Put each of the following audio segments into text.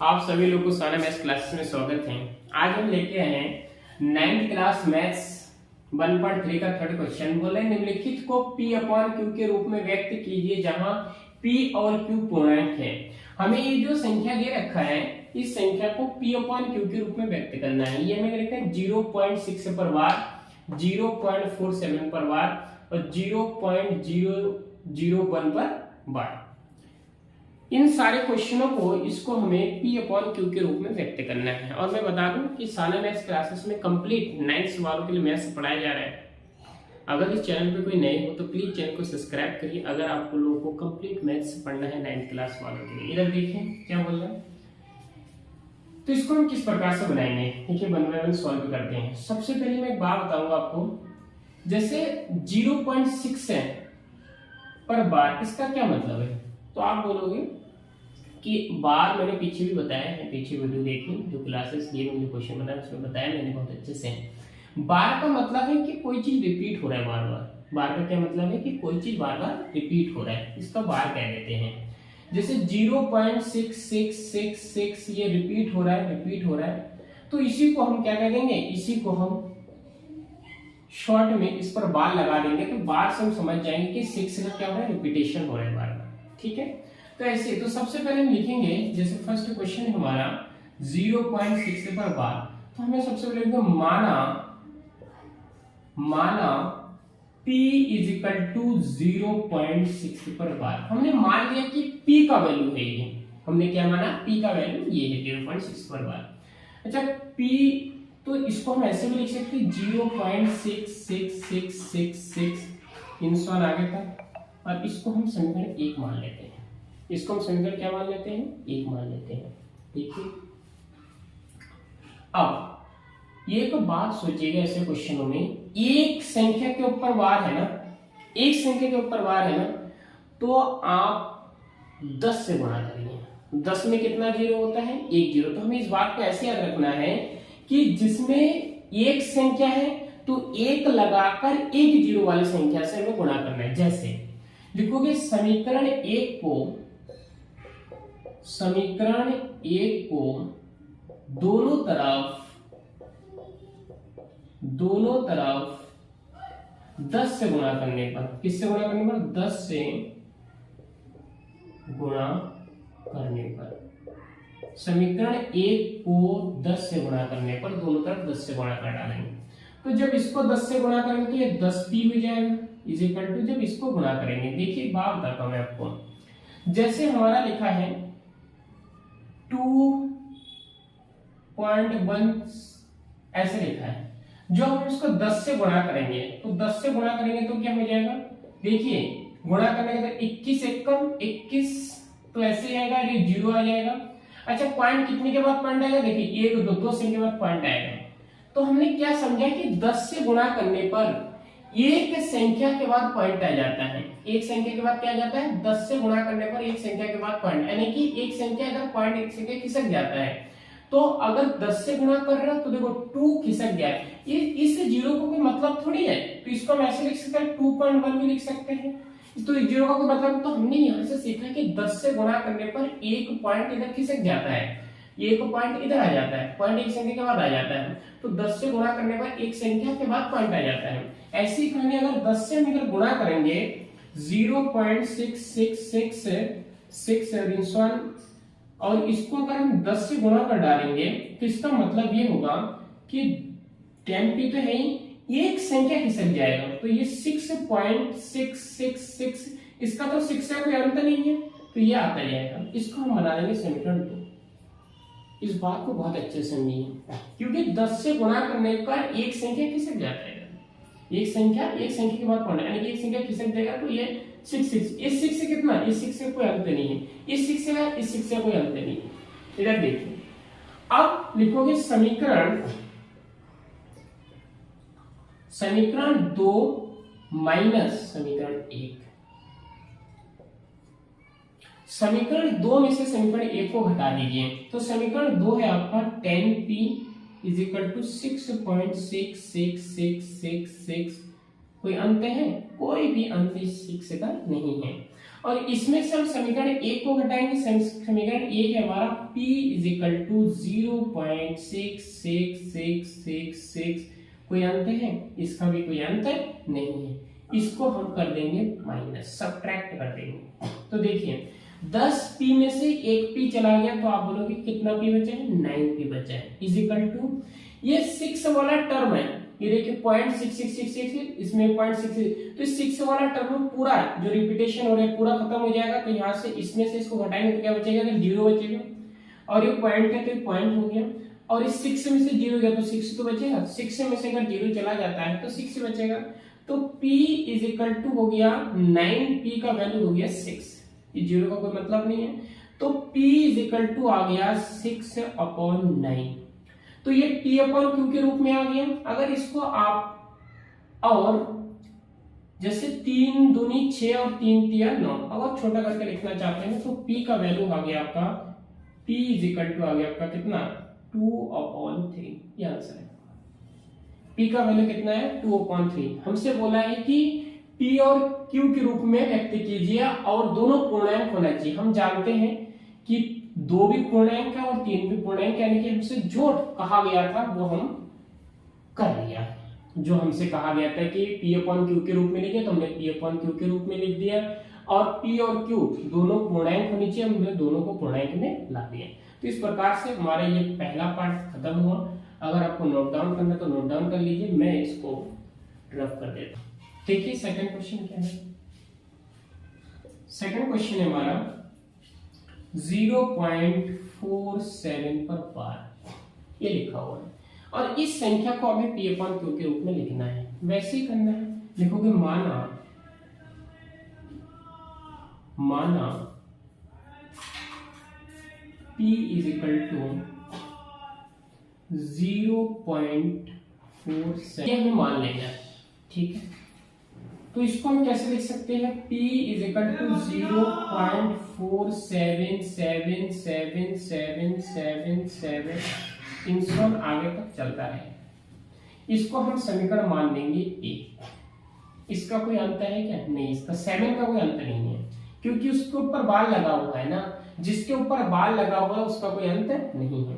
आप सभी लोग को साना मैथ्स क्लासेस में स्वागत है। आज हम लेके आए हैं 9th क्लास मैथ्स 1.3 का थर्ड क्वेश्चन। बोले निम्नलिखित को P अपॉन Q के रूप में व्यक्त कीजिए जहां P और Q पूर्णांक है। हमें ये जो संख्या दे रखा है इस संख्या को P अपॉन Q के रूप में व्यक्त करना है। ये हमें लिखा है 0.6 पर बार, 0.47 पर बार और 0.001 पर बार। इन सारे क्वेश्चनों को इसको हमें P अपॉन Q के रूप में व्यक्त करना है। और मैं बता दूं कि साना मैथ्स क्लासेस में कंप्लीट 9th वालों के लिए मैथ्स पढ़ाया जा रहा है। अगर इस चैनल पे कोई नए हो तो प्लीज चैनल को सब्सक्राइब करिए अगर आप लोगों को कंप्लीट मैथ्स पढ़ना है 9th क्लास वालों के लिए। इधर देखें क्या बोल रहा है। तो इसको हम किस प्रकार से बनाएंगे, देखिए वन बाय वन सॉल्व करते हैं। सबसे पहले मैं एक बात बताऊंगा आपको, जैसे 0.6 है पर बार, इसका क्या मतलब है। तो आप बोलोगे कि बार मैंने पीछे भी बताया है, पीछे वीडियो देखी जो क्लासेस लिए मुझे क्वेश्चन बनाया उसमें बताया मैंने बहुत अच्छे से। बार का मतलब है कि कोई चीज रिपीट हो रहा है बार बार। बार का क्या मतलब है कि कोई चीज बार बार रिपीट हो रहा है, इसका बार कह देते हैं। जैसे 0.6666 ये रिपीट हो रहा है, तो इसी को हम क्या कह देंगे, इसी को हम शॉर्ट में इस पर बार लगा देंगे तो बार से हम समझ जाएंगे कि 6 का क्या हो रहा है, रिपीटेशन हो रहा है बार बार। ठीक है, तो ऐसे तो सबसे पहले हम लिखेंगे, जैसे फर्स्ट क्वेश्चन है हमारा 0.6 पर बार, तो हमें सबसे पहले लिखेंगे माना P इज इक्वल टू 0.6 पर बार। हमने मान लिया कि P का वैल्यू है ये, हमने क्या माना, P का वैल्यू ये है 0.6 पर बार। अच्छा P, तो इसको हम ऐसे भी लिख सकते हैं 0.66666 इंसान आगे तक, और इसको हम समीकरण 1 मान लेते हैं। इसको हम समीकरण क्या मान लेते हैं, 1 मान लेते हैं। ठीक है, अब एक बात सोचिएगा ऐसे क्वेश्चनों में, एक संख्या के ऊपर बार है ना, एक संख्या के ऊपर बार है ना, तो आप 10 से गुणा करिए। 10 में कितना जीरो होता है, 1 जीरो। तो हमें इस बात को ऐसे याद रखना है कि जिसमें एक संख्या है तो एक लगाकर एक जीरो वाली संख्या से हमें गुणा करना है। जैसे लिखोगे समीकरण 1 को दोनों तरफ 10 से गुणा करने पर, किससे गुणा करने पर, 10 से गुणा करने पर, समीकरण 1 को 10 से गुणा करने पर दोनों तरफ 10 से गुणा कर डालेंगे। तो जब इसको 10 से गुणा करेंगे तो ये 10p हो जाएगा इज इक्वल टू, जब इसको गुणा करेंगे, देखिए बात बताता हूं मैं आपको। जैसे हमारा लिखा है 2.1 ऐसे लिखा है, जो हम इसको 10 से गुणा करेंगे तो 10 से गुणा करेंगे तो क्या हो जाएगा, देखिए गुणा करने का 21 एकम 21, तो ऐसे आएगा, ये जीरो आ जाएगा। अच्छा पॉइंट कितने के बाद पॉइंट आएगा, देखिए 1 2 से के बाद पॉइंट आएगा। तो हमने क्या समझा कि 10 से गुणा करने पर एक संख्या के बाद पॉइंट आ जाता है। एक संख्या के बाद क्या जाता है, 10 से गुणा करने पर एक संख्या के बाद पॉइंट, यानी कि एक संख्या इधर पॉइंट एक संख्या खिसक जाता है। तो अगर 10 से गुणा कर रहे हो तो देखो 2 खिसक गया है, इस जीरो को कोई मतलब थोड़ी है, तो इसको हम ऐसे लिख सकते हैं 2.1 भी लिख सकते हैं। तो जीरो का कोई मतलब, तो हमने यहाँ से सीखा कि 10 से गुणा करने पर एक पॉइंट इधर खिसक जाता है, एक पॉइंट इधर आ जाता है, पॉइंट एक संख्या के बाद आ जाता है। तो 10 से गुणा करने पर एक संख्या के बाद पॉइंट आ जाता है। ऐसी कहानी अगर 10 से हम इधर गुणा करेंगे 0.666 और इसको अगर हम 10 से गुणा कर डालेंगे तो इसका मतलब ये होगा कि 10p तो है ही, एक संख्या खिसक जाएगा, तो ये 6.666, इसका तो 6 से कोई अंतर नहीं है, तो ये आता जाएगा। इसको हम बना देंगे समीकरण 2। इस बात को बहुत अच्छे से समझिए, क्योंकि 10 से गुणा करने पर एक संख्या खिसक जाता है, एक संख्या के बाद पॉइंट, यानी कि एक संख्या खिसक जाएगा, तो ये 6 इस 6 से कितना, इस 6 से कोई अंतर नहीं है, इस 6 से इस 6 से कोई अंतर नहीं है। इधर देखिए, अब लिखोगे समीकरण 2 माइनस समीकरण 1। समीकरण 2 में से समीकरण 1 को घटा दीजिए, तो समीकरण 2 है आपका 10p इज इक्वल टू 6.66666। कोई अंत है, कोई भी अंत इस 6 का नहीं है। और इसमें से हम समीकरण एक को घटाएंगे। समीकरण एक है हमारा p इज इक्वल टू 0.66666। कोई अंत है? इसका भी कोई अंत नहीं है। इसको हम कर देंगे माइनस, सब्ट्रैक्ट कर देंगे। तो देखिए 10p में से एक p चला गया तो आप बोलोगे कितना p बचा है? 9p बचा है। इज इक्वल टू ये 6 वाला टर्म है, ये देखिए 0.6666, इसमें 0.66, तो 6 वाला टर्म पूरा जो रिपीटेशन हो रहा है पूरा खत्म हो जाएगा। तो यहाँ से इसमें से इसको घटाएंगे तो क्या बचेगा? तो 0 बचेगा। और ये पॉइंट है तो ये पॉइंट हो गया, और इस 6 में से 0 गया तो 6 तो बचेगा। 6 में से अगर 0 चला जाता है तो 6 बचेगा। तो p इज इक्वल टू हो गया 9p का वैल्यू हो गया 6। ये 0 का कोई मतलब नहीं है। तो p इज इक्वल टू आ गया 6/9। तो ये p/q के रूप में आ गया। अगर इसको आप और जैसे 3 दूनी 6 और 3 तिया 9 अगर छोटा करके लिखना चाहते हैं तो p का वैल्यू आ गया आपका, p इज इक्वल टू आ गया आपका कितना? 2/3। ये आंसर है। p का वैल्यू कितना है? 2/3। हमसे बोला है कि p और q के रूप में व्यक्त कीजिए और दोनों पूर्णांक होना चाहिए। हम जानते हैं कि 2 भी पूर्णांक है और 3 भी पूर्णांक, यानी कि हमसे जो कहा गया था वो हम कर लिया। जो हमसे कहा गया था कि p/q के रूप में लिखे तो हमने p/q के रूप में लिख दिया, और p और q दोनों पूर्णांक होनी चाहिए, हमने दोनों को पूर्णांक में ला दिया। तो इस प्रकार से हमारा ये पहला पार्ट खत्म हुआ। अगर आपको नोट डाउन करना तो नोट डाउन कर लीजिए, मैं इसको रफ कर देता हूँ। देखिए सेकंड क्वेश्चन क्या है। सेकंड क्वेश्चन है हमारा 0.47 पर बार, ये लिखा हुआ है, और इस संख्या को हमें p/q के रूप में लिखना है। वैसे ही करना है, लिखोगे माना p इज इक्वल टू 0.47, ये हमें मान लेना है, ठीक है। तो इसको हम कैसे लिख सकते हैं? p इज इक्वल टू 0.477777 इंसान आगे तक चलता है। इसको हम समीकरण मान देंगे a। इसका कोई अंत है क्या? नहीं, इसका 7 का कोई अंत नहीं है, क्योंकि उसके ऊपर बाल लगा हुआ है ना। जिसके ऊपर बाल लगा हुआ है उसका कोई अंत नहीं है।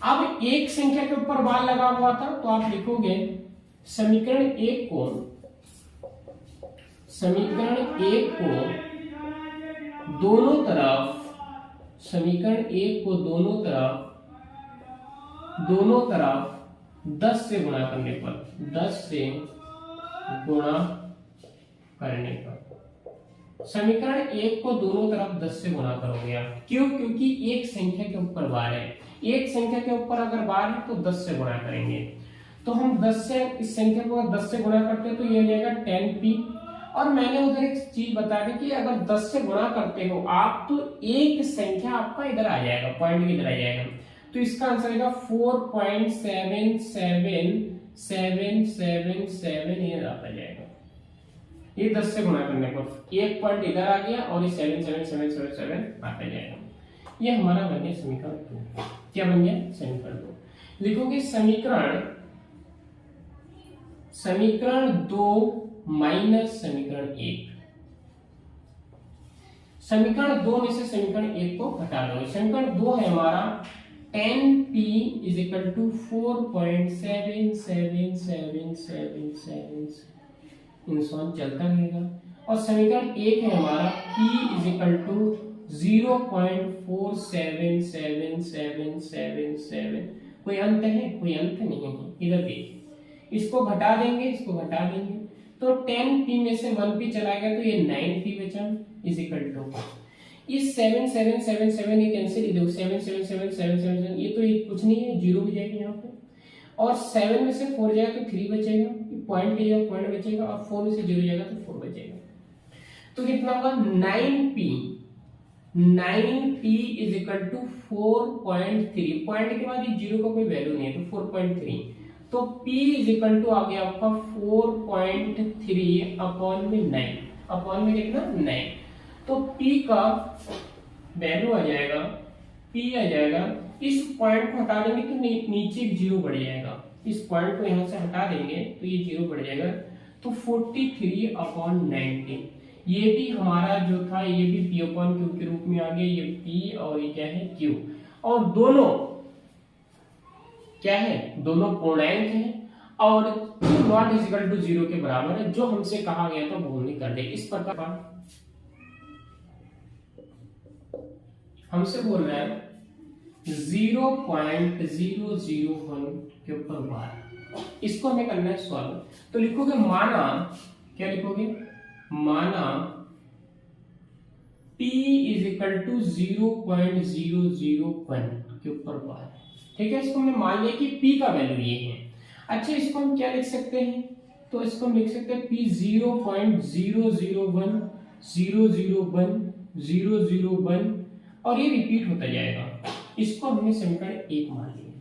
अब एक संख्या के ऊपर बाल लगा हुआ था तो आप लिखोगे समीकरण एक को दोनों तरफ 10 से गुणा करने पर, 10 से गुणा करने पर समीकरण एक को दोनों तरफ 10 से गुणा करोगे आप। क्यों? क्योंकि एक संख्या के ऊपर बार है। एक संख्या के ऊपर अगर बार है तो 10 से गुणा करेंगे। तो हम 10 से इस संख्या को 10 से गुणा करते हैं तो ये हो जाएगा 10p। और मैंने उधर एक चीज बता दी कि अगर 10 से गुणा करते हो आप तो एक संख्या आपका इधर आ जाएगा, पॉइंट इधर आ जाएगा। तो इसका आंसर आएगा 4.77777 ये आता जाएगा। ये 10 से गुणा करने पर एक पॉइंट इधर आ गया और ये 77777 आता जाएगा। ये हमारा बन गया समीकरण 2। क्या बन गया? समीकरण 2। लिखोगे समीकरण 2 माइनस समीकरण 1। समीकरण 2 में से समीकरण 1 को घटा लो। समीकरण 2 है हमारा 10p इज इक्वल टू 4.77777 इंसान चलता रहेगा। और समीकरण 1 है हमारा p इज इक्वल टू 0.477777। कोई अंत है? कोई अंत नहीं है। इधर देखिए, इसको घटा देंगे, तो 10p में से 1p चला गया तो ये 9p बचा इज इक्वल टू ये 7777 ये कैंसिल, ये देखो 777777 ये तो ये कुछ नहीं है, 0 हो जाएगी यहाँ पे। और 7 में से 4 जाएगा तो 3 बचेगा, पॉइंट के जगह पॉइंट बचेगा, और 4 में से 0 जाएगा तो 4 बचेगा। तो कितना होगा? 9p is equal to 4.3। Point के बाद ये 0 का कोई वैल्यू नहीं है तो 4.3। तो p इज इक्वल टू आ गया आपका 4.3 अपॉन में 9। अपॉन में कितना? 9। तो p का वैल्यू आ जाएगा, p आ जाएगा, इस पॉइंट को हटा देंगे तो नीचे 0 बढ़ जाएगा। इस पॉइंट को यहाँ से हटा देंगे तो ये 0 बढ़ जाएगा। तो 43 अपॉन 19 ये भी हमारा जो था ये भी P अपॉन Q के रूप में आ गया, ये P और ये क्या है Q, और दोनों क्या है, दोनों पूर्णांक हैं और Q not is equal to 0 के बराबर है, जो हमसे कहा गया था वो हमने कर दिया। इस प्रकार हमसे बोल रहा है 0.001 के ऊपर बार, इसको हमें करना है सॉल्व। तो लिखोगे माना, क्या लिखोगे, माना P इज इक्वल टू 0.001 के ऊपर बार, ठीक है। इसको हमने मान लिया कि P का वैल्यू ये है। अच्छा, इसको हम क्या लिख सकते हैं, तो इसको हम लिख सकते हैं P 0.001 001 और ये रिपीट होता जाएगा। इसको हमने समीकरण 1 मान लिया,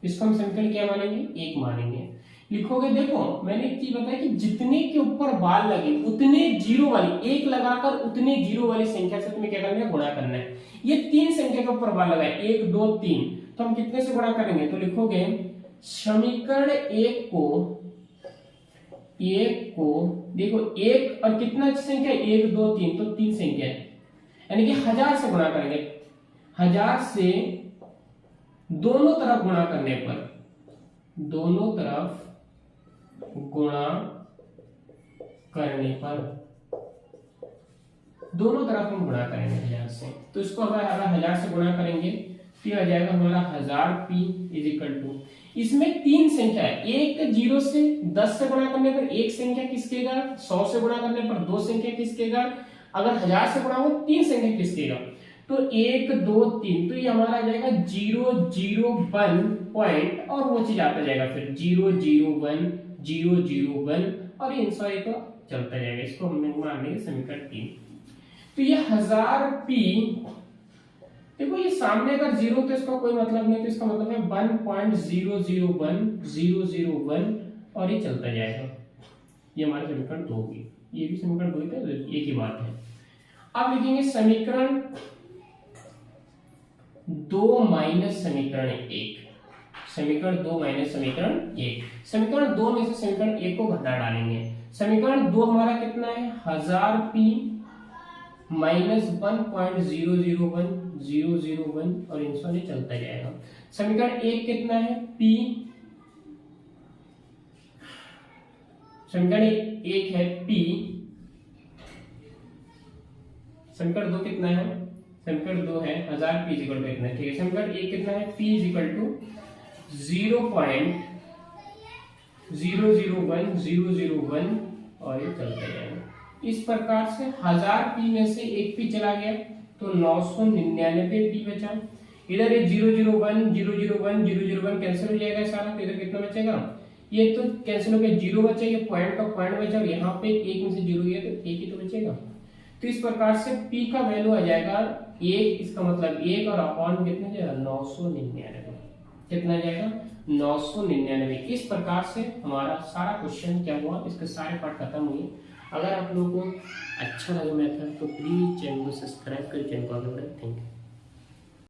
इसको हम समीकरण क्या मानेंगे, 1 मानेंगे। लिखोगे, देखो मैंने एक चीज बताया कि जितने के ऊपर बार लगे उतने जीरो वाली, एक लगाकर उतने जीरो वाली संख्या से तुम्हें क्या करना है, गुणा करना है। ये 3 संख्या के ऊपर बार लगा है, 1 2 3, तो हम कितने से गुणा करेंगे, तो लिखोगे समीकरण 1 को देखो 1 और कितना संख्या, 1 2 3, तो 3 संख्या है, यानी कि 1000 से गुणा करेंगे। 1000 से दोनों तरफ गुणा करने पर, दोनों तरफ गुणा करने पर, दोनों तरफ हम गुणा करेंगे 1000 से, तो इसको अगर 1000 से गुणा करेंगे तो आ जाएगा हमारा 1000 P इज इक्वल टू, इसमें 3 संख्या है, एक 0 से 10 से गुणा करने पर एक संख्या किसकेगा, 100 से गुणा करने पर 2 संख्या किसकेगा, अगर 1000 से गुणा हो 3 संख्या किसकेगा, तो 1 2 3, तो ये हमारा आ जाएगा 001 पॉइंट और वो चीज आता जाएगा फिर 001 001 और इन सॉरी तो चलता जाएगा। इसको हम मान लेंगे समीकरण 3। तो ये 1000 P, देखो ये सामने अगर 0 तो इसका कोई मतलब नहीं, तो इसका मतलब है 1.001 और ये चलता जाएगा। ये हमारे समीकरण 2 होगी, ये भी समीकरण 2 था, एक ही बात है। अब लिखेंगे समीकरण 2 माइनस समीकरण 1, समीकरण 2 माइनस समीकरण 1, समीकरण 2 में से समीकरण 1 को घटा डालेंगे। समीकरण 2 हमारा कितना है, 1000 P माइनस 1.001 और इन सॉरी चलता जाएगा। समीकरण 1 कितना है, P, समीकरण 1 है P, समीकरण 2 कितना है, समीकरण 2 है 1000 P इक्वल टू कितना है, ठीक है। समीकरण 1 कितना है, P इज इक्वल टू 0.001 और ये चलता जाएगा। इस प्रकार से 1000 P में से एक P चला गया तो 999 P बचा। इधर ये 001 कैंसिल हो जाएगा सारा, तो इधर कितना बचेगा, ये तो कैंसिल हो गया, 0 बचा, ये पॉइंट का पॉइंट बचा और यहाँ पे 1 में से 0 गया तो 1 ही तो बचेगा। तो इस प्रकार से P का वैल्यू आ जाएगा 1, इसका मतलब 1 और अपॉन कितना जाएगा, 999, कितना जाएगा 999। इस प्रकार से हमारा सारा क्वेश्चन क्या हुआ, इसके सारे पार्ट खत्म हुए। अगर आप लोगों को अच्छा लगा मेथड तो प्लीज चैनल को सब्सक्राइब कर चैनल को आगे बढ़ाएं। Thank you.